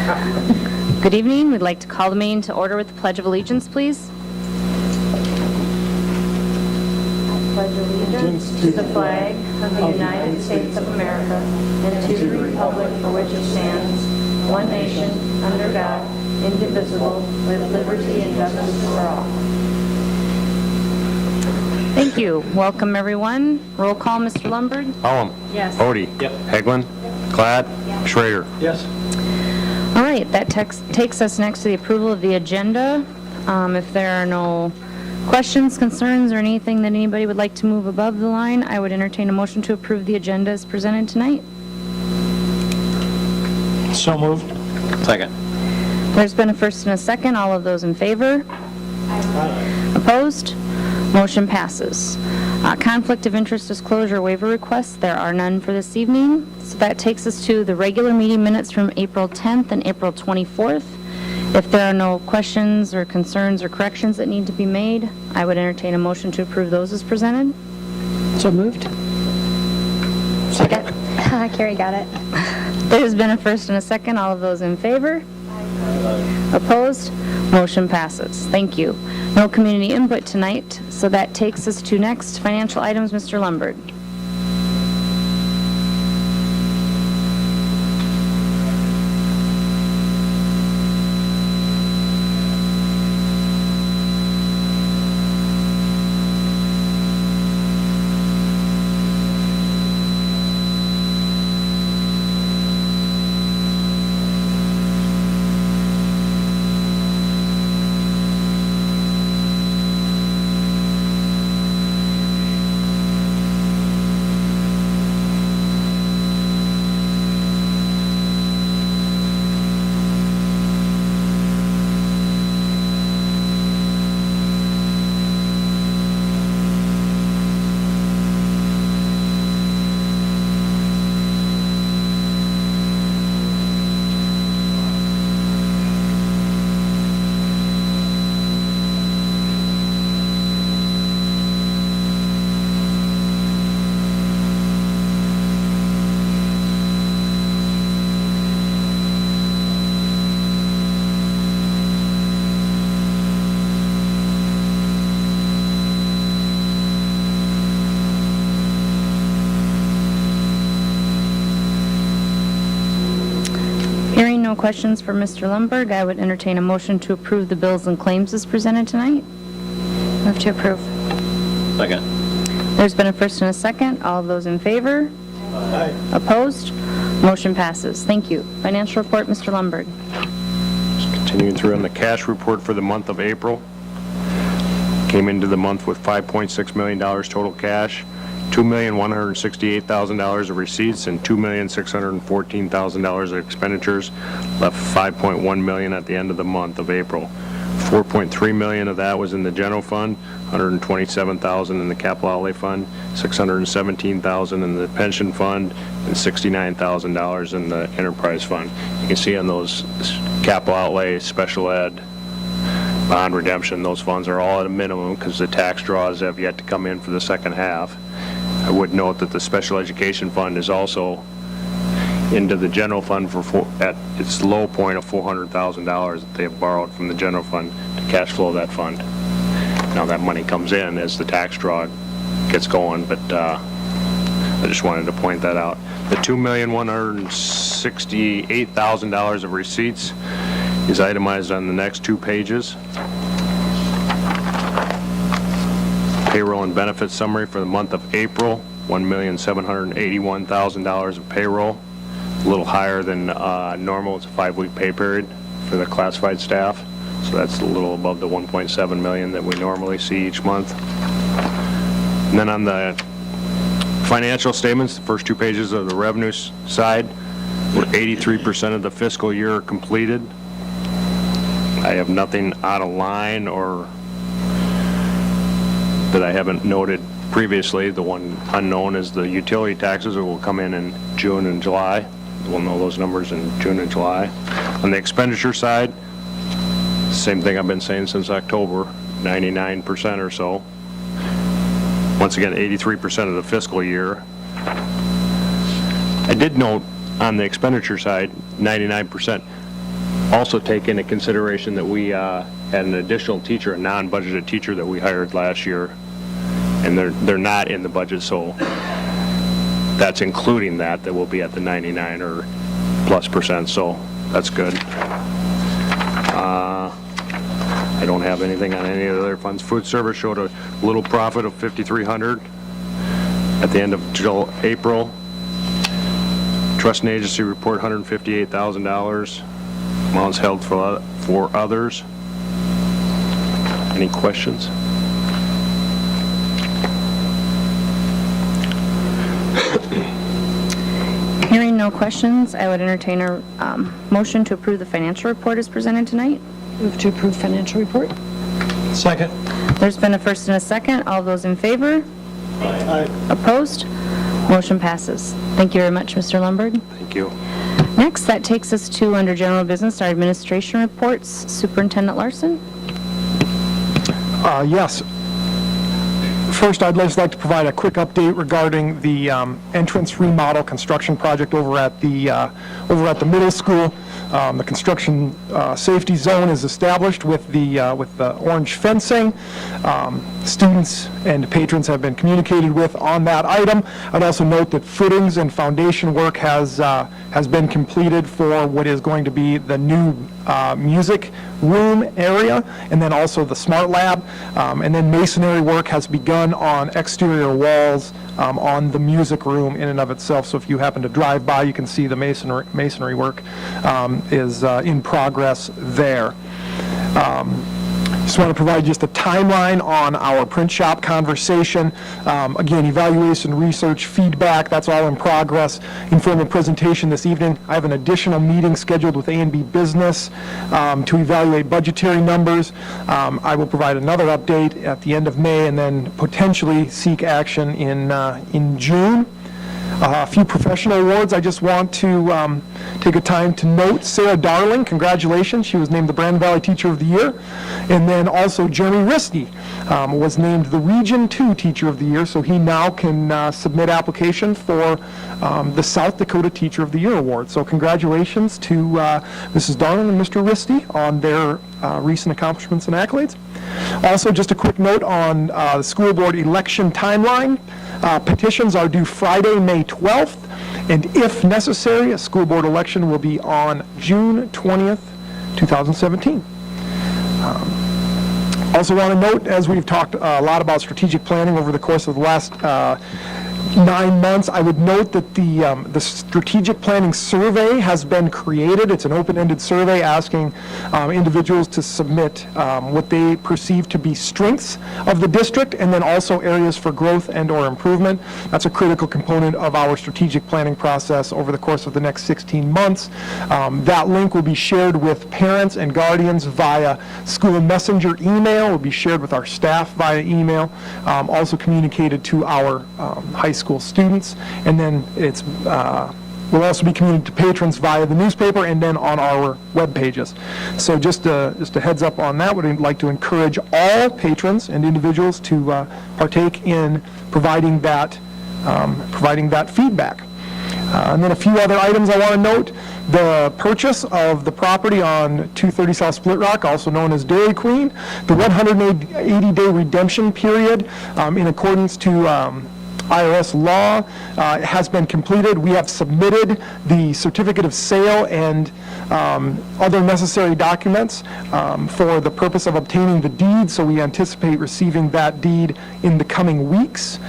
Good evening. We'd like to call the meeting to order with the Pledge of Allegiance, please. I pledge allegiance to the flag of the United States of America and to the republic for which it stands, one nation, under God, indivisible, with liberty and justice for all. Thank you. Welcome, everyone. Roll call, Mr. Lundberg. Hallam. Yes. Odie. Yep. Eglin. Glad. Schrader. Yes. All right, that takes us next to the approval of the agenda. If there are no questions, concerns, or anything that anybody would like to move above the line, I would entertain a motion to approve the agenda as presented tonight. So moved. Second. There's been a first and a second. All of those in favor? Opposed? Motion passes. Conflict of interest disclosure waiver requests, there are none for this evening. So that takes us to the regular meeting minutes from April 10th and April 24th. If there are no questions or concerns or corrections that need to be made, I would entertain a motion to approve those as presented. So moved. Second. Carrie got it. There's been a first and a second. All of those in favor? Opposed? Motion passes. Thank you. No community input tonight, so that takes us to next financial items. Mr. Lundberg. Hearing no questions for Mr. Lundberg, I would entertain a motion to approve the bills and claims as presented tonight. Move to approve. Second. There's been a first and a second. All of those in favor? Aye. Opposed? Motion passes. Thank you. Financial report, Mr. Lundberg. Just continuing through on the cash report for the month of April. Came into the month with $5.6 million total cash, $2,168,000 of receipts, and $2,614,000 of expenditures. Left $5.1 million at the end of the month of April. $4.3 million of that was in the general fund, $127,000 in the capital outlay fund, $617,000 in the pension fund, and $69,000 in the enterprise fund. You can see on those capital outlay, special ed, bond redemption, those funds are all at a minimum because the tax draws have yet to come in for the second half. I would note that the special education fund is also into the general fund at its low point of $400,000 that they have borrowed from the general fund to cash flow that fund. Now that money comes in as the tax draw gets going, but I just wanted to point that out. The $2,168,000 of receipts is itemized on the next two pages. Payroll and benefits summary for the month of April, $1,781,000 of payroll, a little higher than normal. It's a 5-week pay period for the classified staff, so that's a little above the $1.7 million that we normally see each month. And then on the financial statements, the first two pages of the revenue side, we're 83% of the fiscal year completed. I have nothing out of line or that I haven't noted previously. The one unknown is the utility taxes that will come in June and July. We'll know those numbers in June and July. On the expenditure side, same thing I've been saying since October, 99% or so. Once again, 83% of the fiscal year. I did note on the expenditure side, 99%. Also take into consideration that we had an additional teacher, a non-budgeted teacher that we hired last year, and they're not in the budget, so that's including that will be at the 99 or plus %, so that's good. I don't have anything on any of the other funds. Food service showed a little profit of $5,300 at the end of April. Trust and agency report, $158,000. Amounts held for others. Any questions? Hearing no questions, I would entertain a motion to approve the financial report as presented tonight. Move to approve financial report. Second. There's been a first and a second. All those in favor? Aye. Opposed? Motion passes. Thank you very much, Mr. Lundberg. Thank you. Next, that takes us to, under general business, our administration reports. Superintendent Larson. Yes. First, I'd just like to provide a quick update regarding the entrance remodel construction project over at the middle school. The construction safety zone is established with the orange fencing. Students and patrons have been communicated with on that item. I'd also note that footings and foundation work has been completed for what is going to be the new music room area, and then also the smart lab, and then masonry work has begun on exterior walls on the music room in and of itself. So if you happen to drive by, you can see the masonry work is in progress there. Just want to provide just a timeline on our print shop conversation. Again, evaluation, research, feedback, that's all in progress. Informal presentation this evening. I have an additional meeting scheduled with A&B Business to evaluate budgetary numbers. I will provide another update at the end of May and then potentially seek action in June. A few professional awards. I just want to take a time to note Sarah Darling. Congratulations. She was named the Brandon Valley Teacher of the Year. And then also Jeremy Risty was named the Region 2 Teacher of the Year, so he now can submit application for the South Dakota Teacher of the Year Award. So congratulations to Mrs. Darling and Mr. Risty on their recent accomplishments and accolades. Also, just a quick note on the school board election timeline. Petitions are due Friday, May 12th, and if necessary, a school board election will be on June 20th, 2017. Also want to note, as we've talked a lot about strategic planning over the course of the last 9 months, I would note that the strategic planning survey has been created. It's an open-ended survey asking individuals to submit what they perceive to be strengths of the district, and then also areas for growth and or improvement. That's a critical component of our strategic planning process over the course of the next 16 months. That link will be shared with parents and guardians via school messenger email, will be shared with our staff via email, also communicated to our high school students, and then it's will also be communicated to patrons via the newspaper and then on our web pages. So just a heads up on that. Would like to encourage all patrons and individuals to partake in providing that feedback. And then a few other items I want to note. The purchase of the property on 230 South Split Rock, also known as Dairy Queen, the 180-day redemption period in accordance to IRS law has been completed. We have submitted the certificate of sale and other necessary documents for the purpose of obtaining the deed, so we anticipate receiving that deed in the coming weeks.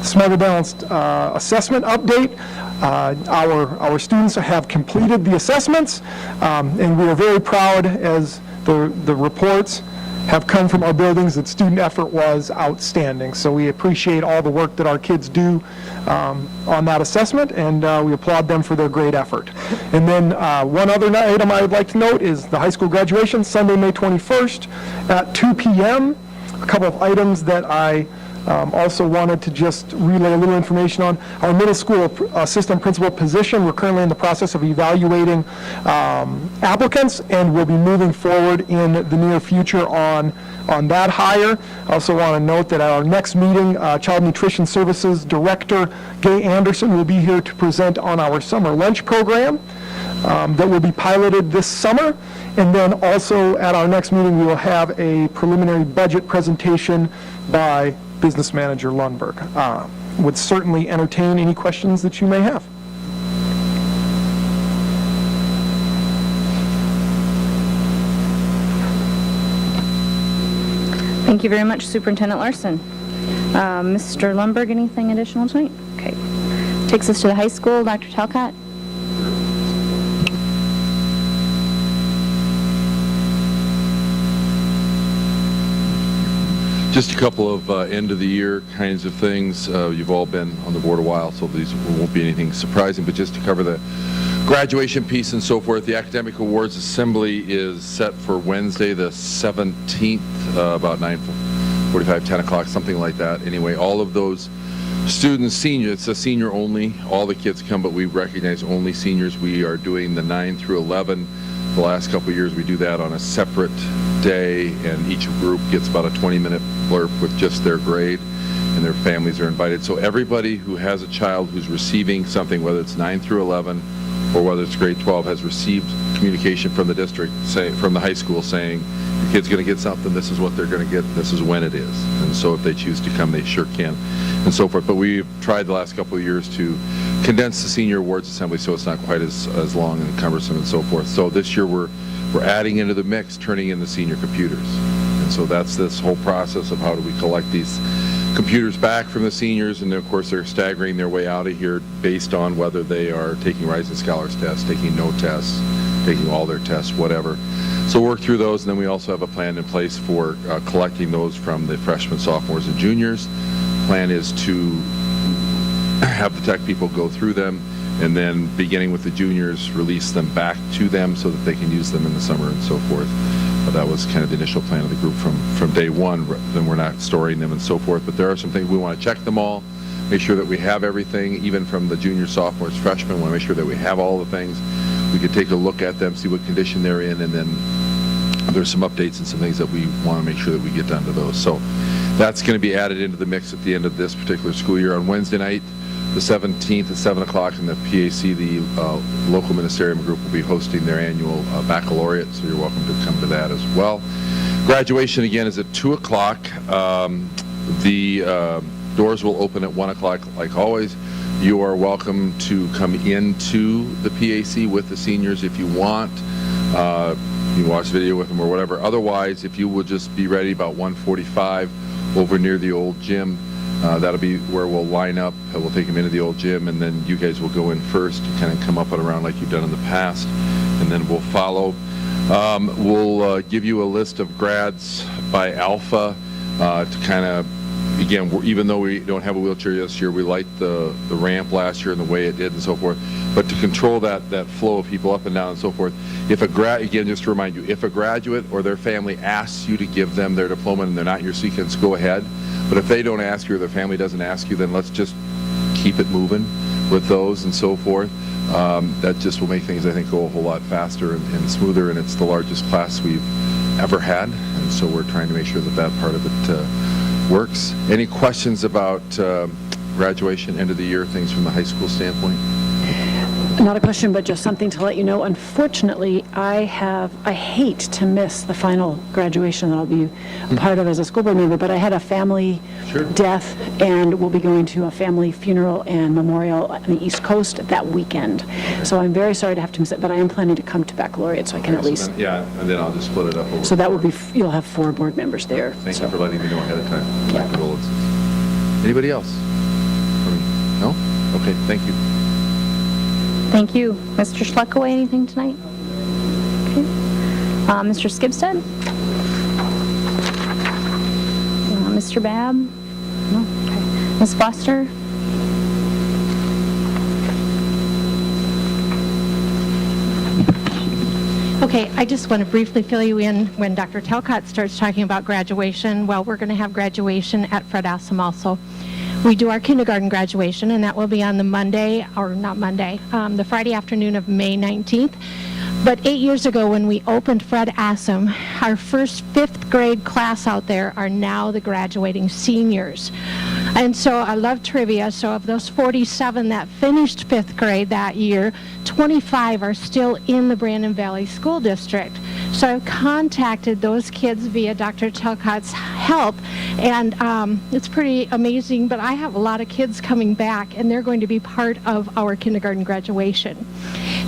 Smarter Balanced assessment update. Our students have completed the assessments, and we are very proud as the reports have come from our buildings that student effort was outstanding. So we appreciate all the work that our kids do on that assessment, and we applaud them for their great effort. And then one other item I would like to note is the high school graduation, Sunday, May 21st at 2 p.m. A couple of items that I also wanted to just relay a little information on. Our middle school assistant principal position, we're currently in the process of evaluating applicants, and we'll be moving forward in the near future on that hire. I also want to note that at our next meeting, Child Nutrition Services Director Gay Anderson will be here to present on our summer lunch program. that will be piloted this summer. And then also at our next meeting, we will have a preliminary budget presentation by Business Manager Lundberg. Would certainly entertain any questions that you may have. Thank you very much, Superintendent Larson. Mr. Lundberg, anything additional tonight? Okay. Takes us to the high school. Dr. Talcott? Just a couple of end-of-the-year kinds of things. You've all been on the board a while, so these won't be anything surprising, but just to cover the graduation piece and so forth, the Academic Awards Assembly is set for Wednesday, the 17th, about 9:45, 10 o'clock, something like that. Anyway, all of those students, seniors, it's a senior only. All the kids come, but we recognize only seniors. We are doing the 9 through 11. The last couple of years, we do that on a separate day, and each group gets about a 20-minute blurb with just their grade, and their families are invited. So everybody who has a child who's receiving something, whether it's 9 through 11 or whether it's grade 12, has received communication from the district, from the high school, saying, your kid's going to get something, this is what they're going to get, this is when it is. And so if they choose to come, they sure can, and so forth. But we've tried the last couple of years to condense the Senior Awards Assembly so it's not quite as long and cumbersome and so forth. So this year we're adding into the mix, turning in the senior computers. And so that's this whole process of how do we collect these computers back from the seniors, and then of course they're staggering their way out of here based on whether they are taking Rising Scholars tests, taking no tests, taking all their tests, whatever. So work through those, and then we also have a plan in place for collecting those from the freshmen, sophomores, and juniors. Plan is to have the tech people go through them, and then beginning with the juniors, release them back to them so that they can use them in the summer and so forth. That was kind of the initial plan of the group from day one. Then we're not storing them and so forth, but there are some things we want to check them all, make sure that we have everything, even from the juniors, sophomores, freshmen. We want to make sure that we have all the things. We can take a look at them, see what condition they're in, and then there's some updates and some things that we want to make sure that we get done to those. So that's going to be added into the mix at the end of this particular school year. On Wednesday night, the 17th at 7 o'clock in the PAC, the local ministerium group will be hosting their annual baccalaureate, so you're welcome to come to that as well. Graduation, again, is at 2 o'clock. The doors will open at 1 o'clock, like always. You are welcome to come into the PAC with the seniors if you want. You can watch video with them or whatever. Otherwise, if you will just be ready about 1:45 over near the old gym, that'll be where we'll line up. We'll take them into the old gym, and then you guys will go in first, kind of come up and around like you've done in the past, and then we'll follow. We'll give you a list of grads by alpha to kind of, again, even though we don't have a wheelchair this year, we liked the ramp last year and the way it did and so forth, but to control that flow of people up and down and so forth. If again, just to remind you, if a graduate or their family asks you to give them their diploma and they're not your sequence, go ahead. But if they don't ask you or their family doesn't ask you, then let's just keep it moving with those and so forth. That just will make things, I think, go a whole lot faster and smoother, and it's the largest class we've ever had, and so we're trying to make sure that part of it works. Any questions about graduation, end of the year, things from the high school standpoint? Not a question, but just something to let you know. Unfortunately, I hate to miss the final graduation that I'll be a part of as a school board member, but I had a family death, and we'll be going to a family funeral and memorial on the East Coast that weekend. So I'm very sorry to have to miss it, but I am planning to come to baccalaureate, so I can at least. And then I'll just split it up over. So that will be, you'll have 4 board members there. Thank you for letting me know ahead of time. Yeah. My condolences. Anybody else? No? Okay, thank you. Thank you. Mr. Schleckaway, anything tonight? Okay. Mr. Skibsted? Mr. Babb? No? Okay. Ms. Foster? Okay, I just want to briefly fill you in when Dr. Talcott starts talking about graduation. Well, we're going to have graduation at Fred Assam also. We do our kindergarten graduation, and that will be on the Monday, or not Monday, the Friday afternoon of May 19th. But 8 years ago, when we opened Fred Assam, our first 5th grade class out there are now the graduating seniors. And so I love trivia. So of those 47 that finished 5th grade that year, 25 are still in the Brandon Valley School District. So I've contacted those kids via Dr. Talcott's help, and it's pretty amazing, but I have a lot of kids coming back, and they're going to be part of our kindergarten graduation.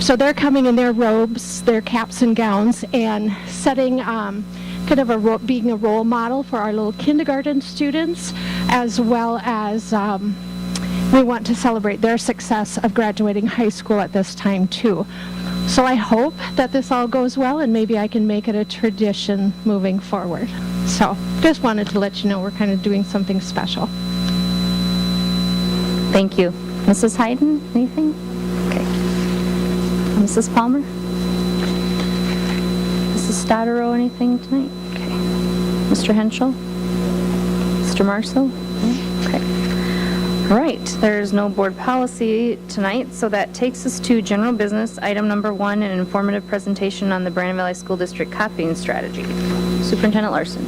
So they're coming in their robes, their caps and gowns, and setting kind of being a role model for our little kindergarten students, as well as we want to celebrate their success of graduating high school at this time too. So I hope that this all goes well, and maybe I can make it a tradition moving forward. So just wanted to let you know we're kind of doing something special. Thank you. Mrs. Hayden, anything? Okay. Mrs. Palmer? Mrs. Stotero, anything tonight? Okay. Mr. Henschel? Mr. Marceau? Okay. All right, there's no board policy tonight, so that takes us to general business. Item number 1, an informative presentation on the Brandon Valley School District copying strategy. Superintendent Larson.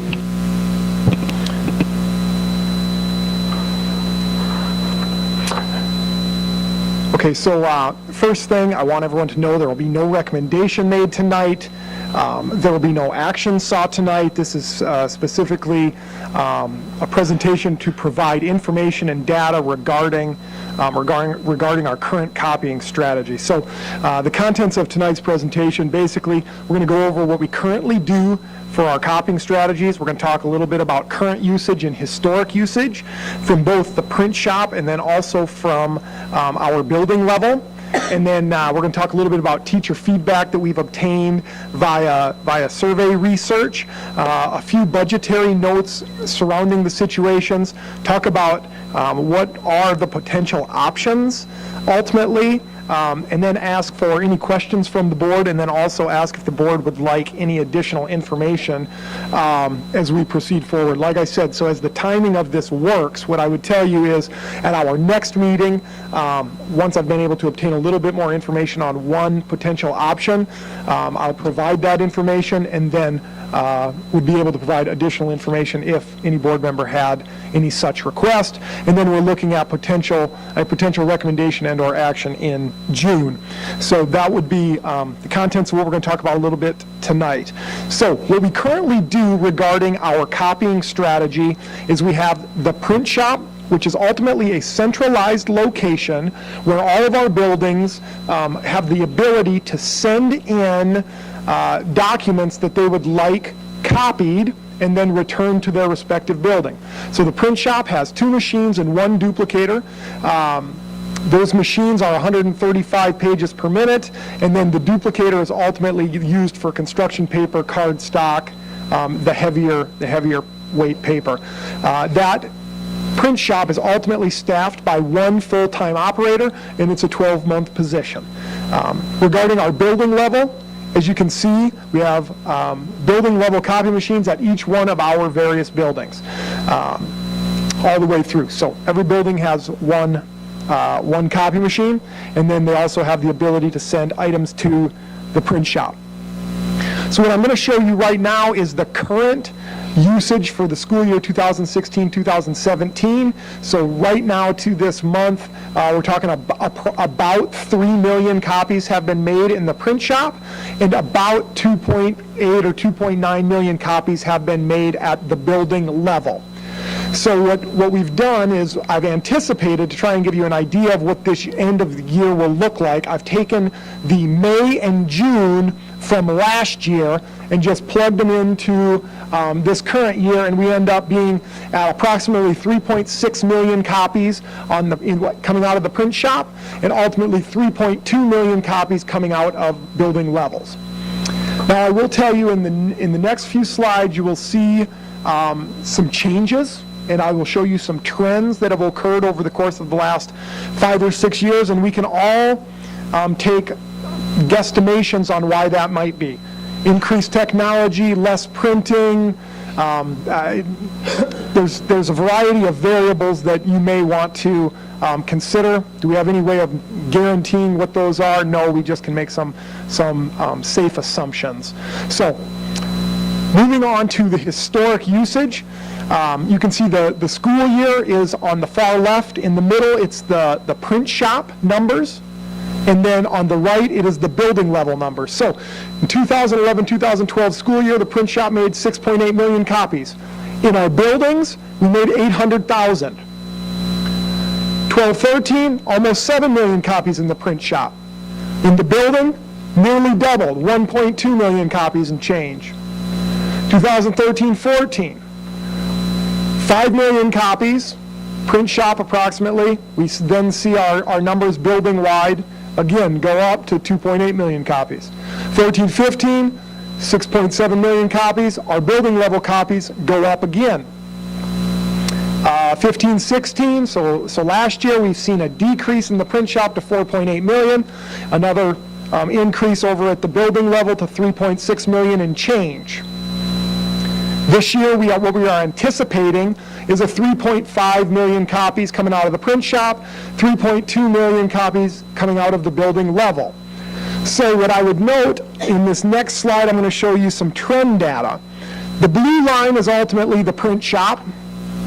Okay, so first thing, I want everyone to know there will be no recommendation made tonight. There will be no action sought tonight. This is specifically a presentation to provide information and data regarding our current copying strategy. So the contents of tonight's presentation, basically, we're going to go over what we currently do for our copying strategies. We're going to talk a little bit about current usage and historic usage from both the print shop and then also from our building level. And then we're going to talk a little bit about teacher feedback that we've obtained via survey research, a few budgetary notes surrounding the situations, talk about what are the potential options ultimately, and then ask for any questions from the board, and then also ask if the board would like any additional information as we proceed forward. Like I said, so as the timing of this works, what I would tell you is at our next meeting, once I've been able to obtain a little bit more information on one potential option, I'll provide that information, and then would be able to provide additional information if any board member had any such request. And then we're looking at a potential recommendation and or action in June. So that would be the contents of what we're going to talk about a little bit tonight. So what we currently do regarding our copying strategy is we have the print shop, which is ultimately a centralized location where all of our buildings have the ability to send in documents that they would like copied and then returned to their respective building. So the print shop has 2 machines and 1 duplicator. Those machines are 135 pages per minute, and then the duplicator is ultimately used for construction paper, card stock, the heavier weight paper. That print shop is ultimately staffed by 1 full-time operator, and it's a 12-month position. Regarding our building level, as you can see, we have building level copy machines at each one of our various buildings, all the way through. So every building has one copy machine, and then they also have the ability to send items to the print shop. So what I'm going to show you right now is the current usage for the school year 2016-2017. So right now to this month, we're talking about 3 million copies have been made in the print shop, and about 2.8 or 2.9 million copies have been made at the building level. So what we've done is I've anticipated to try and give you an idea of what this end of the year will look like. I've taken the May and June from last year and just plugged them into this current year, and we end up being at approximately 3.6 million copies coming out of the print shop, and ultimately 3.2 million copies coming out of building levels. Now, I will tell you in the next few slides, you will see some changes, and I will show you some trends that have occurred over the course of the last 5 or 6 years, and we can all take guesstimations on why that might be. Increased technology, less printing, there's a variety of variables that you may want to consider. Do we have any way of guaranteeing what those are? No, we just can make some safe assumptions. So, moving on to the historic usage, You can see the school year is on the far left. In the middle, it's the print shop numbers. And then on the right, it is the building level numbers. So in 2011-2012 school year, the print shop made 6.8 million copies. In our buildings, we made 800,000. 12-13, almost 7 million copies in the print shop. In the building, nearly doubled, 1.2 million copies and change. 2013-14, 5 million copies, print shop approximately. We then see our numbers building wide, again, go up to 2.8 million copies. 14-15, 6.7 million copies. Our building level copies go up again. 15-16, so last year we've seen a decrease in the print shop to 4.8 million, another increase over at the building level to 3.6 million and change. This year, what we are anticipating is a 3.5 million copies coming out of the print shop, 3.2 million copies coming out of the building level. So what I would note in this next slide, I'm going to show you some trend data. The blue line is ultimately the print shop,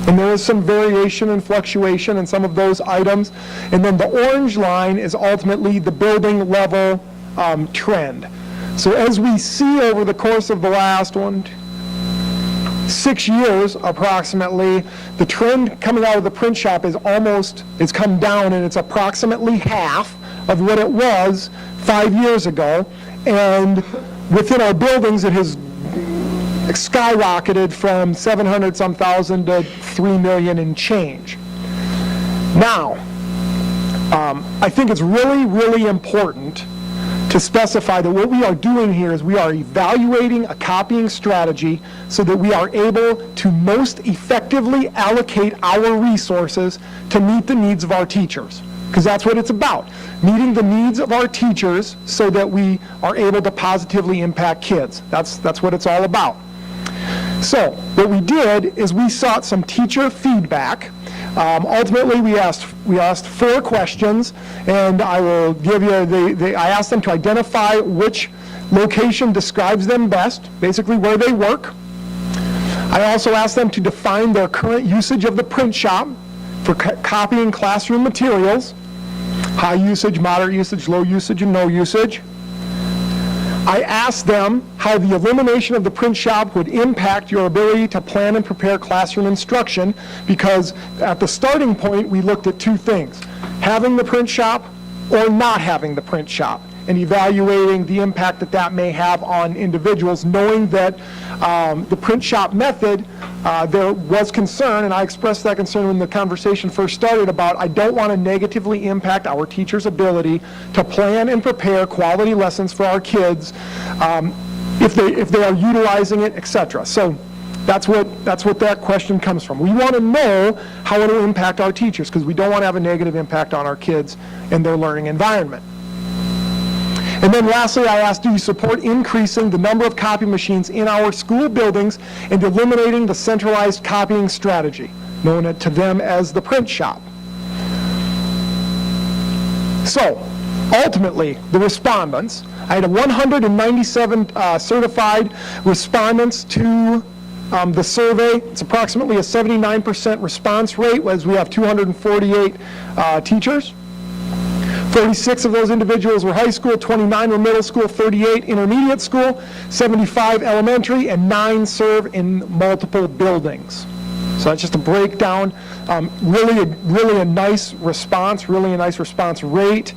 and there is some variation and fluctuation in some of those items. And then the orange line is ultimately the building level trend. So as we see over the course of the last 6 years approximately, the trend coming out of the print shop is it's come down, and it's approximately half of what it was 5 years ago. And within our buildings, it has skyrocketed from 700-some thousand to 3 million and change. Now, I think it's really, really important to specify that what we are doing here is we are evaluating a copying strategy so that we are able to most effectively allocate our resources to meet the needs of our teachers. Because that's what it's about, meeting the needs of our teachers so that we are able to positively impact kids. That's what it's all about. So what we did is we sought some teacher feedback. Ultimately, we asked 4 questions, and I will give you I asked them to identify which location describes them best, basically where they work. I also asked them to define their current usage of the print shop for copying classroom materials, high usage, moderate usage, low usage, and no usage. I asked them how the elimination of the print shop would impact your ability to plan and prepare classroom instruction, because at the starting point, we looked at 2 things, having the print shop or not having the print shop, and evaluating the impact that may have on individuals, knowing that the print shop method, there was concern, and I expressed that concern when the conversation first started about I don't want to negatively impact our teachers' ability to plan and prepare quality lessons for our kids if they are utilizing it, etc. So that's what that question comes from. We want to know how it will impact our teachers, because we don't want to have a negative impact on our kids and their learning environment. And then lastly, I asked, do you support increasing the number of copy machines in our school buildings and eliminating the centralized copying strategy, known to them as the print shop? So, ultimately, the respondents, I had 197 certified respondents to the survey. It's approximately a 79% response rate, as we have 248 teachers. 46 of those individuals were high school, 29 were middle school, 38 intermediate school, 75 elementary, and 9 serve in multiple buildings. So that's just a breakdown. Really a nice response, really a nice response rate.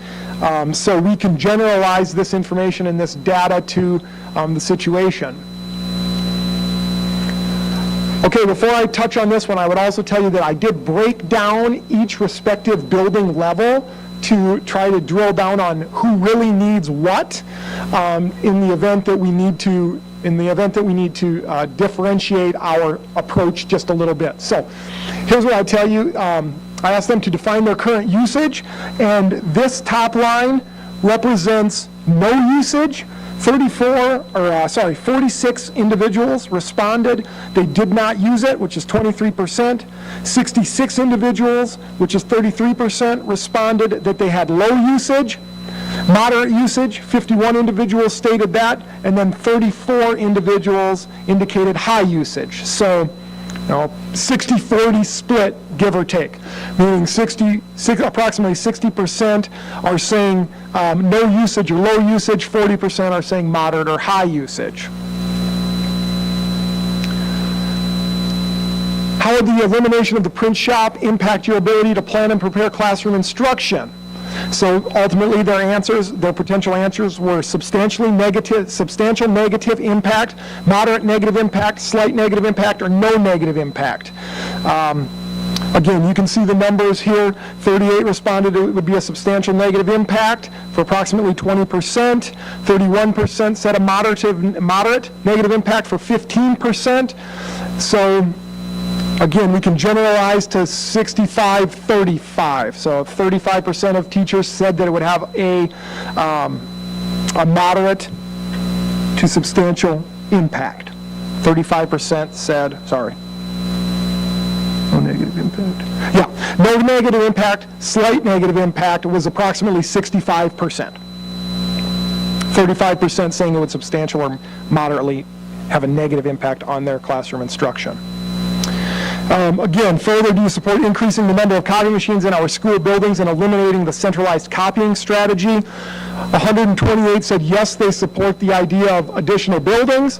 So we can generalize this information and this data to the situation. Okay, before I touch on this one, I would also tell you that I did break down each respective building level to try to drill down on who really needs what in the event that we need to differentiate our approach just a little bit. So here's what I tell you. I asked them to define their current usage, and this top line represents no usage. 46 individuals responded they did not use it, which is 23%. 66 individuals, which is 33%, responded that they had low usage. Moderate usage, 51 individuals stated that, and then 34 individuals indicated high usage. So 60-40 split, give or take, meaning approximately 60% are saying no usage or low usage, 40% are saying moderate or high usage. How would the elimination of the print shop impact your ability to plan and prepare classroom instruction? So ultimately, their potential answers were substantial negative impact, moderate negative impact, slight negative impact, or no negative impact. Again, you can see the numbers here. 38 responded it would be a substantial negative impact for approximately 20%. 31% said a moderate negative impact for 15%. So again, we can generalize to 65-35. So 35% of teachers said that it would have a moderate to substantial impact. 35% said, no negative impact. Yeah, no negative impact, slight negative impact was approximately 65%. 35% saying it would substantial or moderately have a negative impact on their classroom instruction. Again, further, do you support increasing the number of copy machines in our school buildings and eliminating the centralized copying strategy? 128 said yes, they support the idea of additional buildings.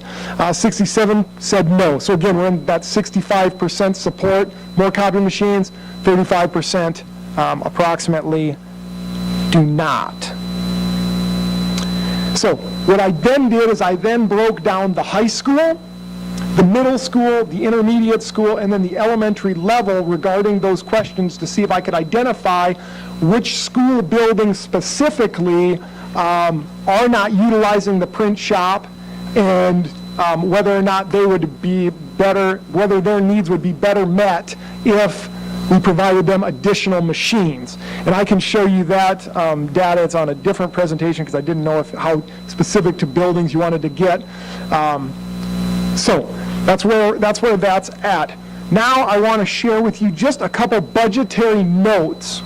67 said no. So again, we're in that 65% support, more copy machines, 35% approximately do not. So what I then did is I then broke down the high school, the middle school, the intermediate school, and then the elementary level regarding those questions to see if I could identify which school buildings specifically are not utilizing the print shop and whether or not they would be better, whether their needs would be better met if we provided them additional machines. And I can show you that data. It's on a different presentation because I didn't know how specific to buildings you wanted to get. So that's where that's at. Now I want to share with you just a couple budgetary notes.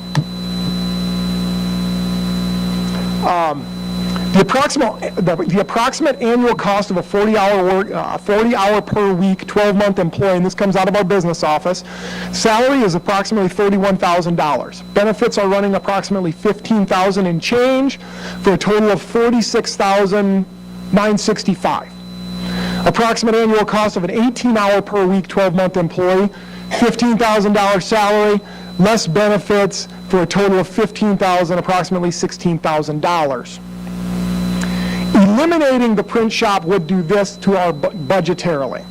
The approximate annual cost of a 40-hour per week, 12-month employee, and this comes out of our business office, salary is approximately $31,000. Benefits are running approximately $15,000 and change for a total of $46,965. Approximate annual cost of an 18-hour per week, 12-month employee, $15,000 salary, less benefits for a total of $15,000, approximately $16,000. Eliminating the print shop would do this to our budgetarily.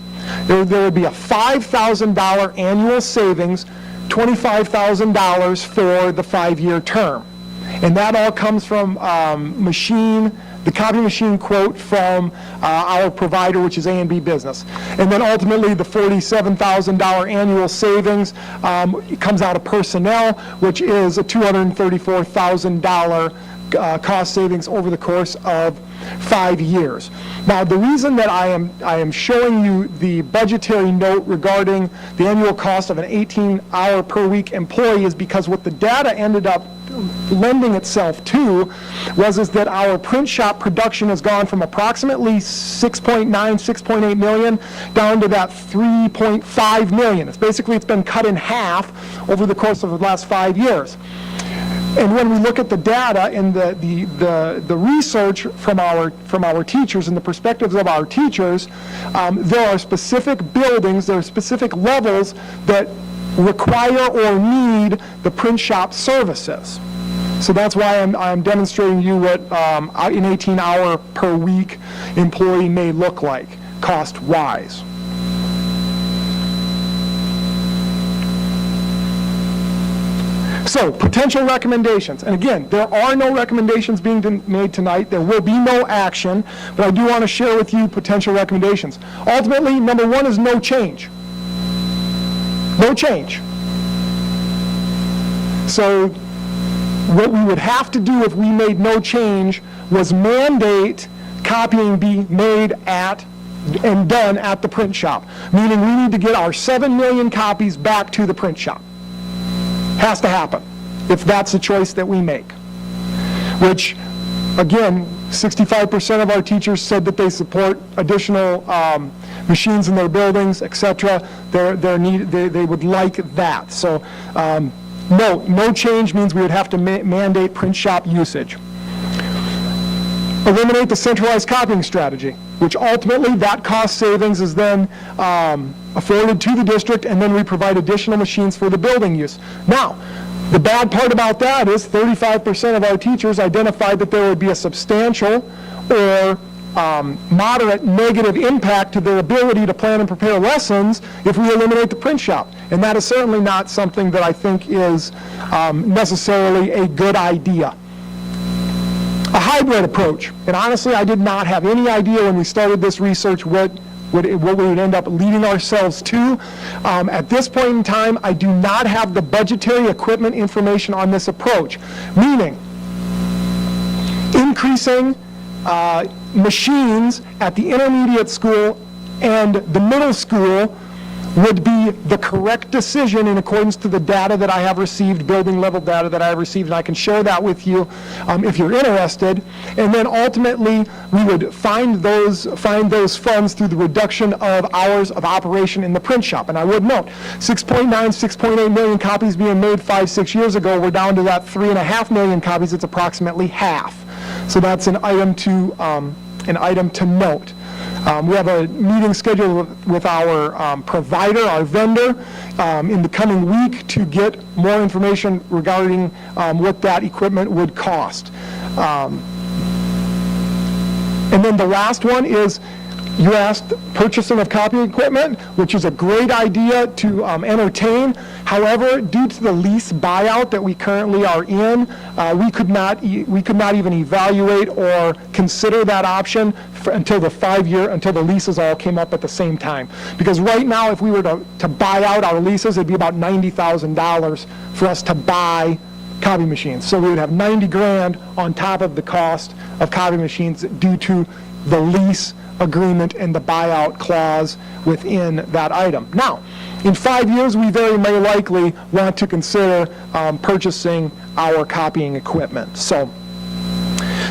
There would be a $5,000 annual savings, $25,000 for the 5-year term. And that all comes from the copy machine quote from our provider, which is A&B Business. And then ultimately the $47,000 annual savings comes out of personnel, which is a $234,000 cost savings over the course of 5 years. Now, the reason that I am showing you the budgetary note regarding the annual cost of an 18-hour per week employee is because what the data ended up lending itself to is that our print shop production has gone from approximately 6.8 million down to that 3.5 million. It's been cut in half over the course of the last 5 years. And when we look at the data and the research from our teachers and the perspectives of our teachers, there are specific buildings, there are specific levels that require or need the print shop services. So that's why I'm demonstrating you what an 18-hour per week employee may look like cost-wise. So, potential recommendations. And again, there are no recommendations being made tonight. There will be no action, but I do want to share with you potential recommendations. Ultimately, number one is no change. No change. So, what we would have to do if we made no change was mandate copying be made at and done at the print shop, meaning we need to get our 7 million copies back to the print shop. Has to happen if that's the choice that we make, which again 65% of our teachers said that they support additional machines in their buildings, et cetera. They would like that. So no change means we would have to mandate print shop usage. Eliminate the centralized copying strategy, which ultimately that cost savings is then afforded to the district, and then we provide additional machines for the building use. Now, the bad part about that is 35% of our teachers identified that there would be a substantial or moderate negative impact to their ability to plan and prepare lessons if we eliminate the print shop. And that is certainly not something that I think is necessarily a good idea. A hybrid approach, and honestly, I did not have any idea when we started this research what we would end up leading ourselves to. At this point in time, I do not have the budgetary equipment information on this approach, meaning increasing machines at the intermediate school and the middle school would be the correct decision in accordance to the data that I have received, building level data that I have received, and I can share that with you if you're interested. And then ultimately, we would find those funds through the reduction of hours of operation in the print shop. And I would note, 6.8 million copies being made 5-6 years ago, we're down to that 3.5 million copies. It's approximately half. So that's an item to note. We have a meeting scheduled with our provider, our vendor, in the coming week to get more information regarding what that equipment would cost. And then the last one is, you asked purchasing of copying equipment, which is a great idea to entertain. However, due to the lease buyout that we currently are in, we could not even evaluate or consider that option until the leases all came up at the same time. Because right now, if we were to buy out our leases, it'd be about $90,000 for us to buy copy machines. So we would have $90,000 on top of the cost of copy machines due to the lease agreement and the buyout clause within that item. Now, in 5 years, we very may likely want to consider purchasing our copying equipment. So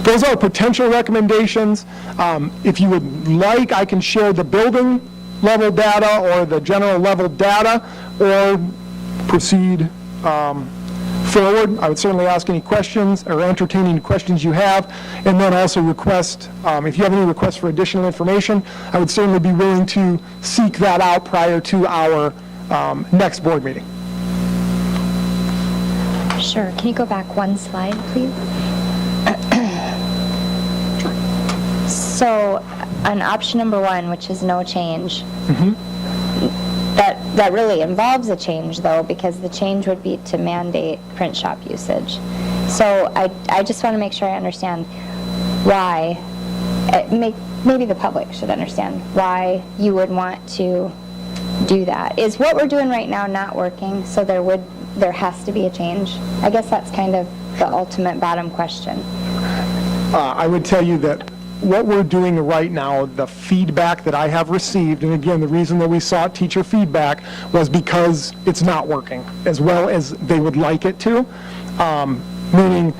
those are potential recommendations. If you would like, I can share the building level data or the general level data, or proceed forward. I would certainly ask any questions or entertain any questions you have, and then also request, if you have any requests for additional information, I would certainly be willing to seek that out prior to our next board meeting. Sure. Can you go back one slide, please? So on option number 1, which is no change, that really involves a change, though, because the change would be to mandate print shop usage. So I just want to make sure I understand why, maybe the public should understand why you would want to do that. Is what we're doing right now not working, so there has to be a change? I guess that's kind of the ultimate bottom question. I would tell you that what we're doing right now, the feedback that I have received, and again, the reason that we sought teacher feedback was because it's not working as well as they would like it to, meaning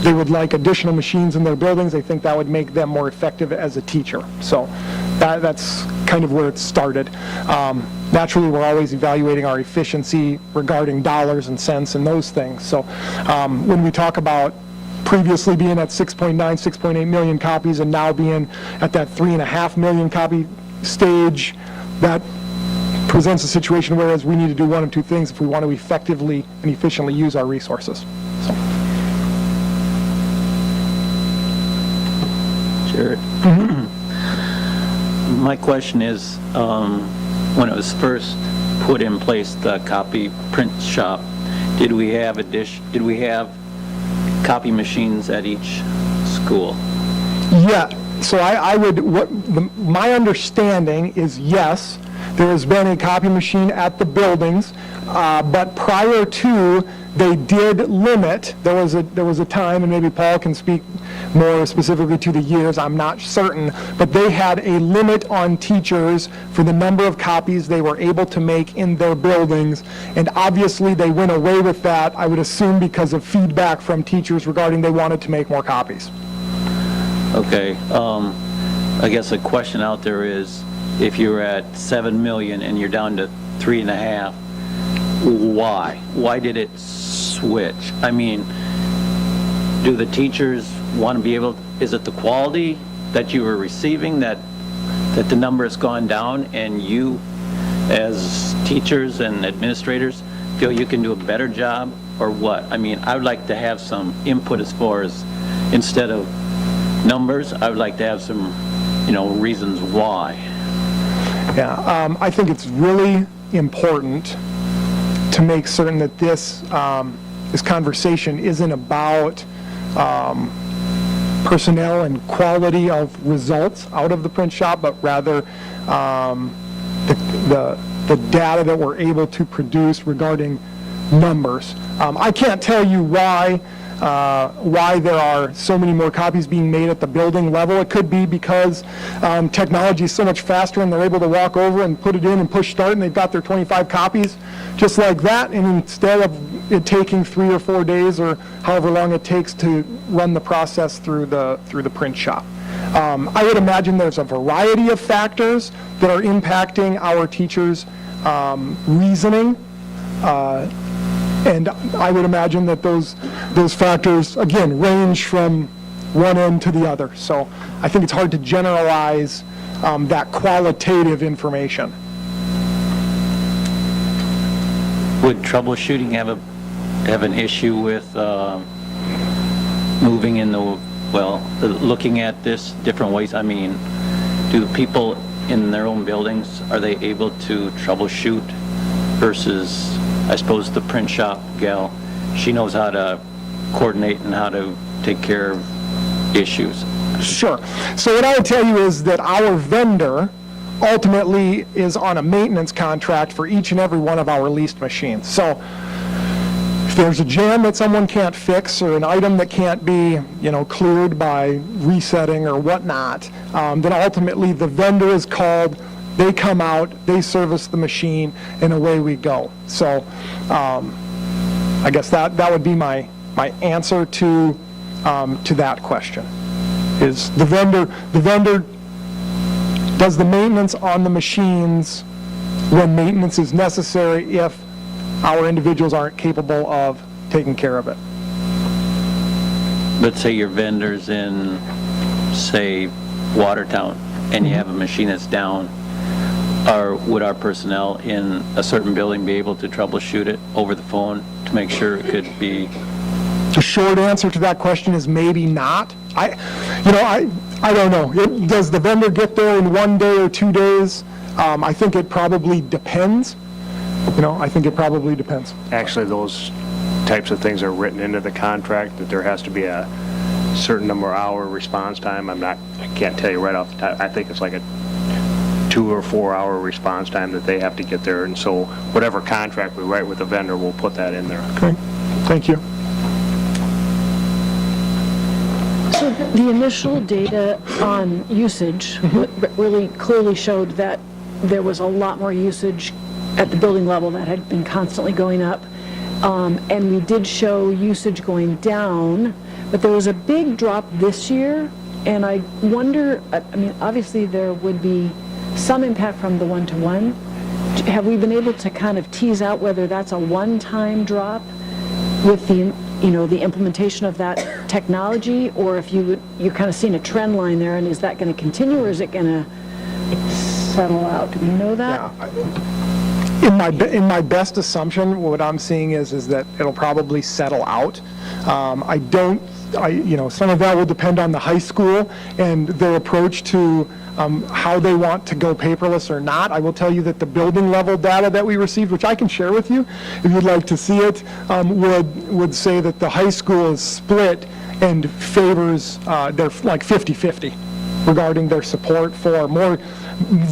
they would like additional machines in their buildings. They think that would make them more effective as a teacher. So that's kind of where it started. Naturally, we're always evaluating our efficiency regarding dollars and cents and those things. So when we talk about previously being at 6.8 million copies and now being at that 3.5 million copy stage, that presents a situation whereas we need to do one of two things if we want to effectively and efficiently use our resources. So. Jared. My question is, when it was first put in place, the copy print shop, did we have copy machines at each school? Yeah, so my understanding is yes, there has been a copy machine at the buildings, but prior to, they did limit, there was a time, and maybe Paul can speak more specifically to the years, I'm not certain, but they had a limit on teachers for the number of copies they were able to make in their buildings, and obviously they went away with that, I would assume because of feedback from teachers regarding they wanted to make more copies. Okay, I guess a question out there is, if you're at 7 million and you're down to 3.5, why? Why did it switch? I mean, do the teachers want to be able, is it the quality that you were receiving that the number has gone down, and you, as teachers and administrators, feel you can do a better job, or what? I mean, I would like to have some input as far as, instead of numbers, I would like to have some, reasons why. Yeah, I think it's really important to make certain that this conversation isn't about personnel and quality of results out of the print shop, but rather the data that we're able to produce regarding numbers. I can't tell you why there are so many more copies being made at the building level. It could be because technology is so much faster and they're able to walk over and put it in and push start and they've got their 25 copies just like that, and instead of it taking 3 or 4 days or however long it takes to run the process through the print shop. I would imagine there's a variety of factors that are impacting our teachers' reasoning. And I would imagine that those factors, again, range from one end to the other. So I think it's hard to generalize that qualitative information. Would troubleshooting have an issue with moving in looking at this different ways? I mean, do the people in their own buildings, are they able to troubleshoot versus, I suppose, the print shop gal? She knows how to coordinate and how to take care of issues. Sure. So what I would tell you is that our vendor ultimately is on a maintenance contract for each and every one of our leased machines. So if there's a jam that someone can't fix or an item that can't be, cleared by resetting or whatnot, then ultimately the vendor is called, they come out, they service the machine, and away we go. So I guess that would be my answer to that question. Is the vendor does the maintenance on the machines when maintenance is necessary if our individuals aren't capable of taking care of it. Let's say your vendor's in, say, Watertown, and you have a machine that's down. Would our personnel in a certain building be able to troubleshoot it over the phone to make sure it could be? The short answer to that question is maybe not. I don't know. Does the vendor get there in 1 day or 2 days? I think it probably depends. I think it probably depends. Actually, those types of things are written into the contract, that there has to be a certain number of hour response time. I can't tell you right off the top. I think it's like a 2 or 4 hour response time that they have to get there, and so whatever contract we write with the vendor, we'll put that in there. Okay, thank you. So the initial data on usage really clearly showed that there was a lot more usage at the building level that had been constantly going up. And we did show usage going down, but there was a big drop this year. And I wonder, obviously there would be some impact from the one-to-one. Have we been able to kind of tease out whether that's a one-time drop with the implementation of that technology, or if you're kind of seeing a trend line there, and is that going to continue, or is it going to settle out? Do we know that? Yeah. In my best assumption, what I'm seeing is that it'll probably settle out. Some of that will depend on the high school and their approach to how they want to go paperless or not. I will tell you that the building level data that we received, which I can share with you if you'd like to see it, would say that the high school is split and favors, they're like 50-50 regarding their support for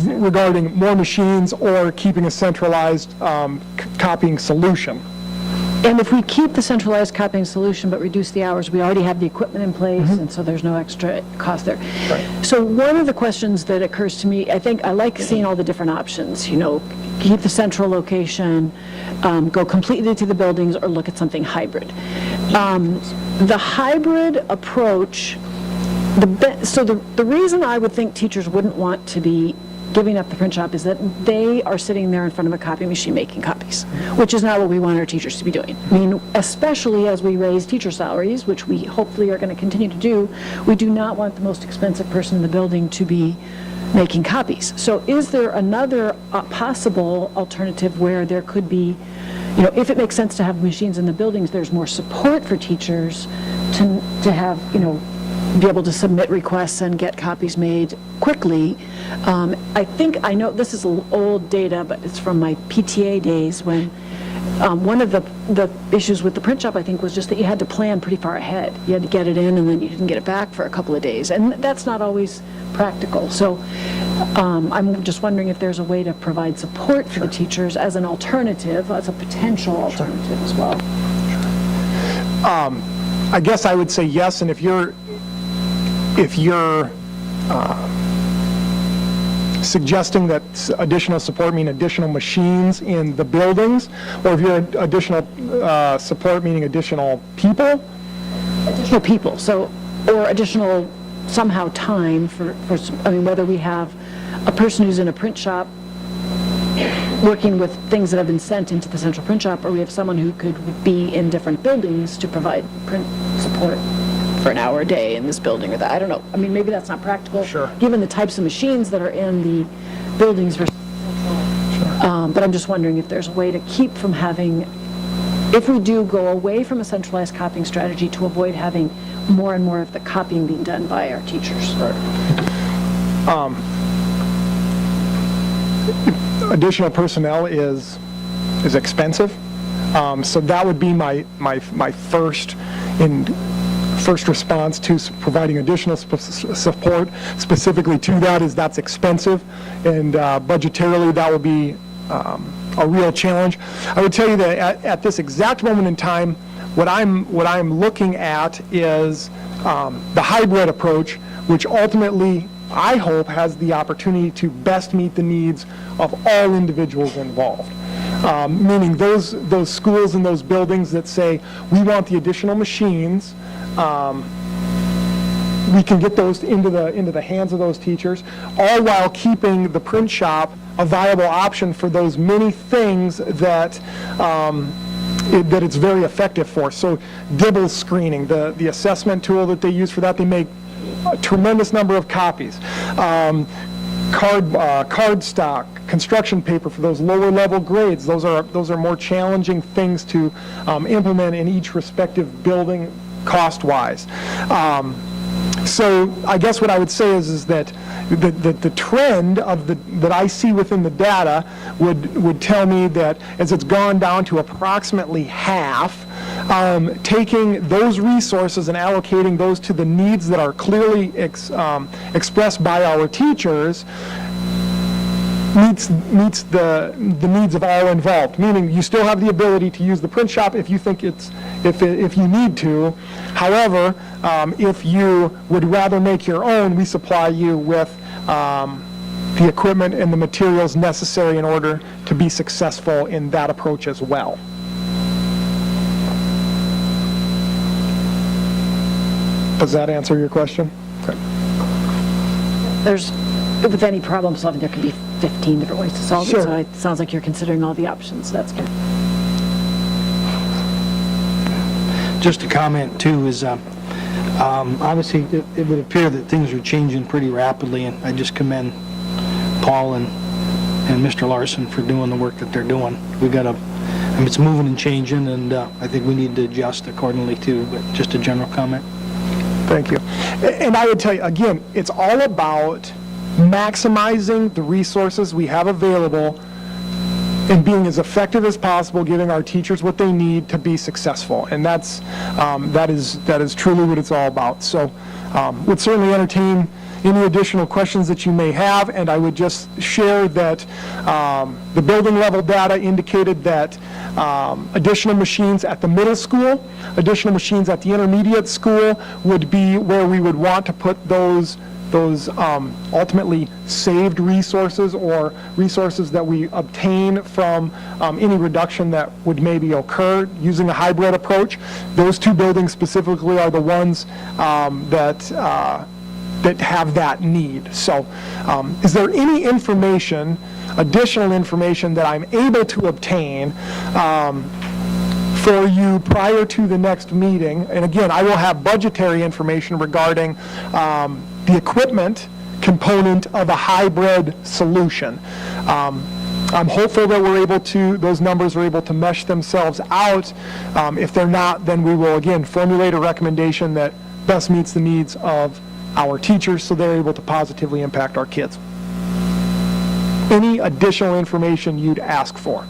regarding more machines or keeping a centralized copying solution. And if we keep the centralized copying solution but reduce the hours, we already have the equipment in place, and so there's no extra cost there. Right. So one of the questions that occurs to me, I think I like seeing all the different options, keep the central location, go completely to the buildings, or look at something hybrid. The hybrid approach So the reason I would think teachers wouldn't want to be giving up the print shop is that they are sitting there in front of a copy machine making copies, which is not what we want our teachers to be doing. I mean, especially as we raise teacher salaries, which we hopefully are going to continue to do, we do not want the most expensive person in the building to be making copies. So is there another possible alternative where there could be, if it makes sense to have machines in the buildings, there's more support for teachers to have, be able to submit requests and get copies made quickly. I know this is old data, but it's from my PTA days when one of the issues with the print shop, I think, was just that you had to plan pretty far ahead. You had to get it in and then you didn't get it back for a couple of days. And that's not always practical. So I'm just wondering if there's a way to provide support for the teachers as an alternative, as a potential alternative as well. I guess I would say yes, and if you're suggesting that additional support mean additional machines in the buildings, or if you're additional support meaning additional people? Additional people, or additional somehow time for, whether we have a person who's in a print shop working with things that have been sent into the central print shop, or we have someone who could be in different buildings to provide print support for an hour a day in this building or that. I don't know. Maybe that's not practical. Sure. Given the types of machines that are in the buildings versus central. But I'm just wondering if there's a way to keep from having, if we do go away from a centralized copying strategy, to avoid having more and more of the copying being done by our teachers. Additional personnel is expensive, so that would be my first response to providing additional support specifically to that. Is that's expensive, and budgetarily that would be a real challenge. I would tell you that at this exact moment in time, what I'm looking at is the hybrid approach, which ultimately I hope has the opportunity to best meet the needs of all individuals involved. Meaning those schools and those buildings that say, we want the additional machines, we can get those into the hands of those teachers, all while keeping the print shop a viable option for those many things that it's very effective for. So Dibble screening, the assessment tool that they use for that, they make a tremendous number of copies. Card stock, construction paper for those lower level grades, those are more challenging things to implement in each respective building cost-wise. So I guess what I would say is that the trend that I see within the data would tell me that as it's gone down to approximately half, taking those resources and allocating those to the needs that are clearly expressed by our teachers meets the needs of all involved. Meaning, you still have the ability to use the print shop if you think if you need to. However, if you would rather make your own, we supply you with the equipment and the materials necessary in order to be successful in that approach as well. Does that answer your question? Okay. With any problem solving, there could be 15 different ways to solve Sure. it, so it sounds like you're considering all the options. That's good. Just a comment, too, is obviously it would appear that things are changing pretty rapidly, and I just commend Paul and Mr. Larson for doing the work that they're doing. It's moving and changing, and I think we need to adjust accordingly, too, but just a general comment. Thank you. And I would tell you, again, it's all about maximizing the resources we have available and being as effective as possible, giving our teachers what they need to be successful. And that is truly what it's all about. So would certainly entertain any additional questions that you may have, and I would just share that the building level data indicated that additional machines at the middle school, additional machines at the intermediate school would be where we would want to put those ultimately saved resources or resources that we obtain from any reduction that would maybe occur using a hybrid approach. Those two buildings specifically are the ones that that have that need. So is there any information, additional information that I'm able to obtain for you prior to the next meeting? And again, I will have budgetary information regarding the equipment component of a hybrid solution. I'm hopeful that we're able to, those numbers are able to mesh themselves out. If they're not, then we will again formulate a recommendation that best meets the needs of our teachers so they're able to positively impact our kids. Any additional information you'd ask for?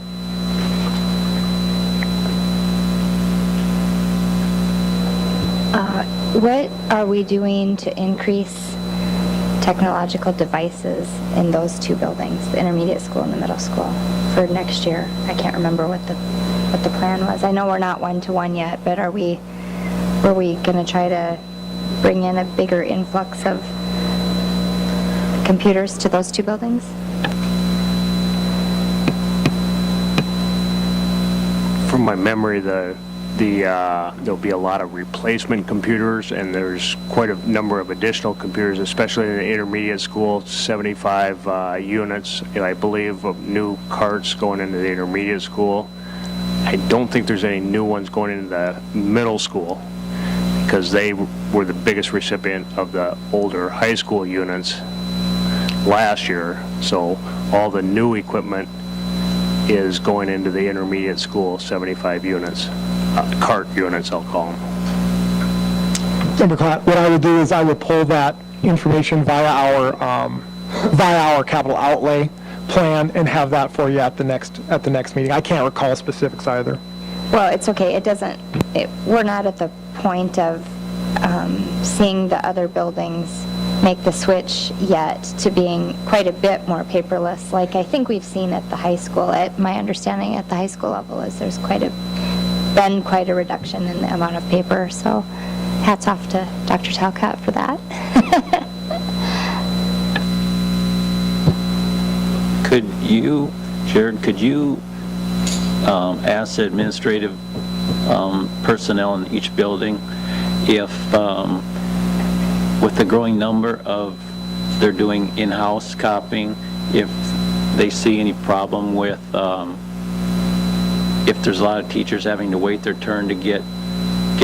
What are we doing to increase technological devices in those two buildings, the intermediate school and the middle school, for next year? I can't remember what the plan was. I know we're not one-to-one yet, but were we going to try to bring in a bigger influx of computers to those two buildings? From my memory, there'll be a lot of replacement computers, and there's quite a number of additional computers, especially in the intermediate school, 75 units, I believe, of new carts going into the intermediate school. I don't think there's any new ones going into the middle school, because they were the biggest recipient of the older high school units last year. So all the new equipment is going into the intermediate school, 75 units, cart units, I'll call them. Member Klatt, what I would do is I would pull that information via our capital outlay plan and have that for you at the next meeting. I can't recall specifics either. Well, it's okay. We're not at the point of seeing the other buildings make the switch yet to being quite a bit more paperless, like I think we've seen at the high school. My understanding at the high school level is there's been quite a reduction in the amount of paper, so hats off to Dr. Talcott for that. Could you, Jared, ask the administrative personnel in each building if, with the growing number of, they're doing in-house copying, if they see any problem with, if there's a lot of teachers having to wait their turn to get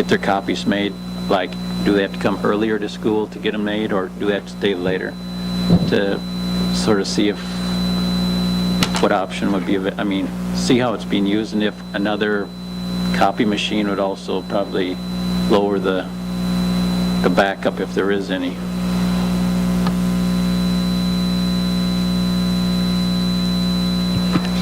their copies made, like, do they have to come earlier to school to get them made, or do they have to stay later to sort of see what option would be, see how it's being used, and if another copy machine would also probably lower the backup if there is any.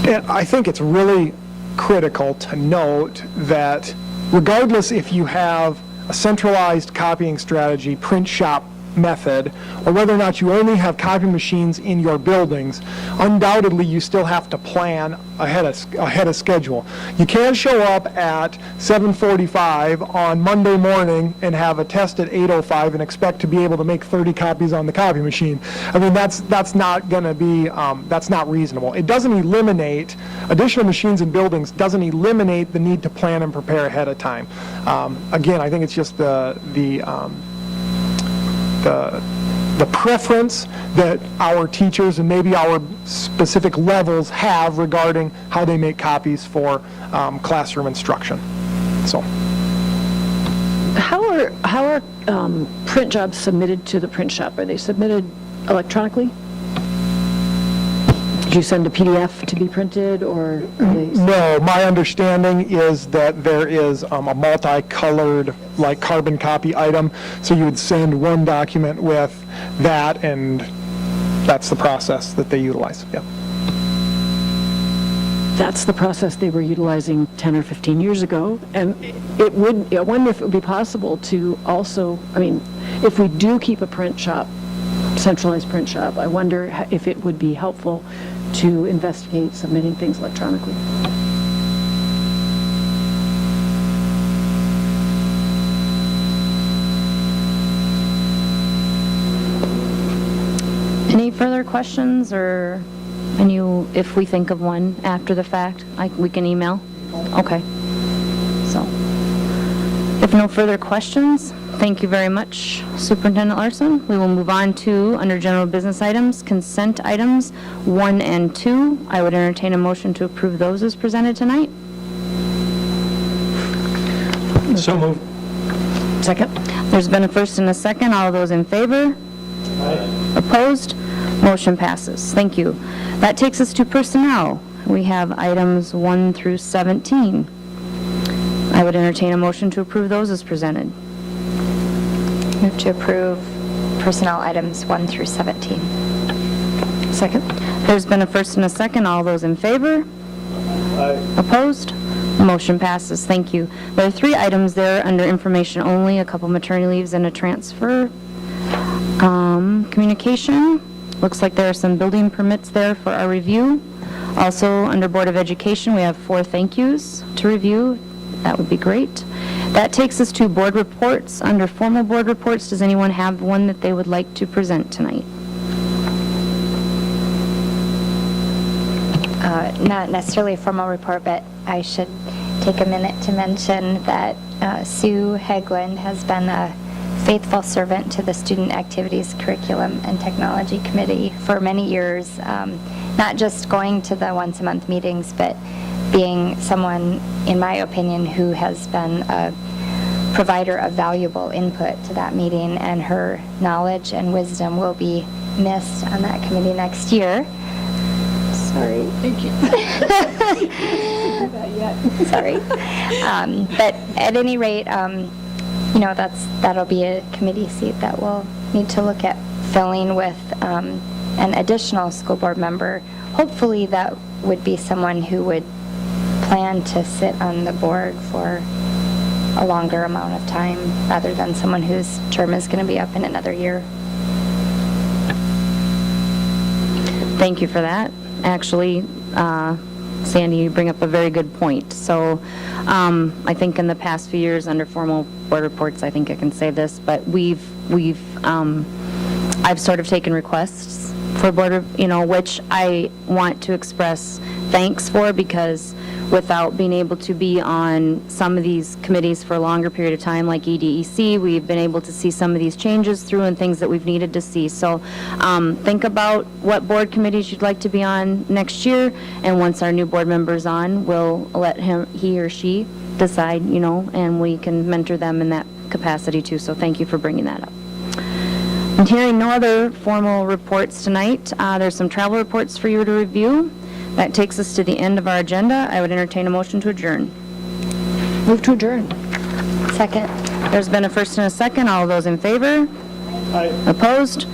And I think it's really critical to note that regardless if you have a centralized copying strategy, print shop method, or whether or not you only have copy machines in your buildings, undoubtedly you still have to plan ahead of schedule. You can't show up at 7:45 on Monday morning and have a test at 8:05 and expect to be able to make 30 copies on the copy machine. I mean, that's not going to be, that's not reasonable. It doesn't eliminate, additional machines in buildings doesn't eliminate the need to plan and prepare ahead of time. Again, I think it's just the preference that our teachers and maybe our specific levels have regarding how they make copies for classroom instruction. So, How are print jobs submitted to the print shop? Are they submitted electronically? Do you send a PDF to be printed, or are they? no, my understanding is that there is a multicolored, like, carbon copy item, so you would send one document with that, and that's the process that they utilize, yeah. That's the process they were utilizing 10 or 15 years ago, and I wonder if it would be possible to also, if we do keep a print shop, centralized print shop, I wonder if it would be helpful to investigate submitting things electronically. Any further questions, or if we think of one after the fact, we can email? Okay. So, If no further questions, thank you very much, Superintendent Larson. We will move on to, under general business items, consent items 1 and 2. I would entertain a motion to approve those as presented tonight. So moved. Second? There's been a first and a second. All those in favor? Opposed? Motion passes. Thank you. That takes us to personnel. We have items 1 through 17. I would entertain a motion to approve those as presented. Move to approve personnel items 1 through 17. Second? There's been a first and a second. All those in favor? Opposed? Motion passes. Thank you. There are 3 items there under information only, a couple maternity leaves and a transfer. Communication. Looks like there are some building permits there for our review. Also, under Board of Education, we have 4 thank yous to review. That would be great. That takes us to board reports. Under formal board reports, does anyone have one that they would like to present tonight? Not necessarily a formal report, but I should take a minute to mention that Sue Hegland has been a faithful servant to the Student Activities Curriculum and Technology Committee for many years, not just going to the once-a-month meetings, but being someone, in my opinion, who has been a provider of valuable input to that meeting, and her knowledge and wisdom will be missed on that committee next year. Sorry. Thank you. Sorry. But at any rate, that'll be a committee seat that we'll need to look at filling with an additional school board member. Hopefully that would be someone who would plan to sit on the board for a longer amount of time rather than someone whose term is going to be up in another year. Thank you for that. Actually, Sandy, you bring up a very good point. So I think in the past few years under formal board reports, I think I can say this, but I've sort of taken requests for board, which I want to express thanks for, because without being able to be on some of these committees for a longer period of time, like EDEC, we've been able to see some of these changes through and things that we've needed to see. So think about what board committees you'd like to be on next year, and once our new board member's on, we'll let he or she decide, and we can mentor them in that capacity too. So thank you for bringing that up. And hearing no other formal reports tonight, there's some travel reports for you to review. That takes us to the end of our agenda. I would entertain a motion to adjourn. Move to adjourn. Second. There's been a first and a second. All those in favor? Opposed?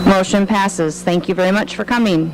Motion passes. Thank you very much for coming.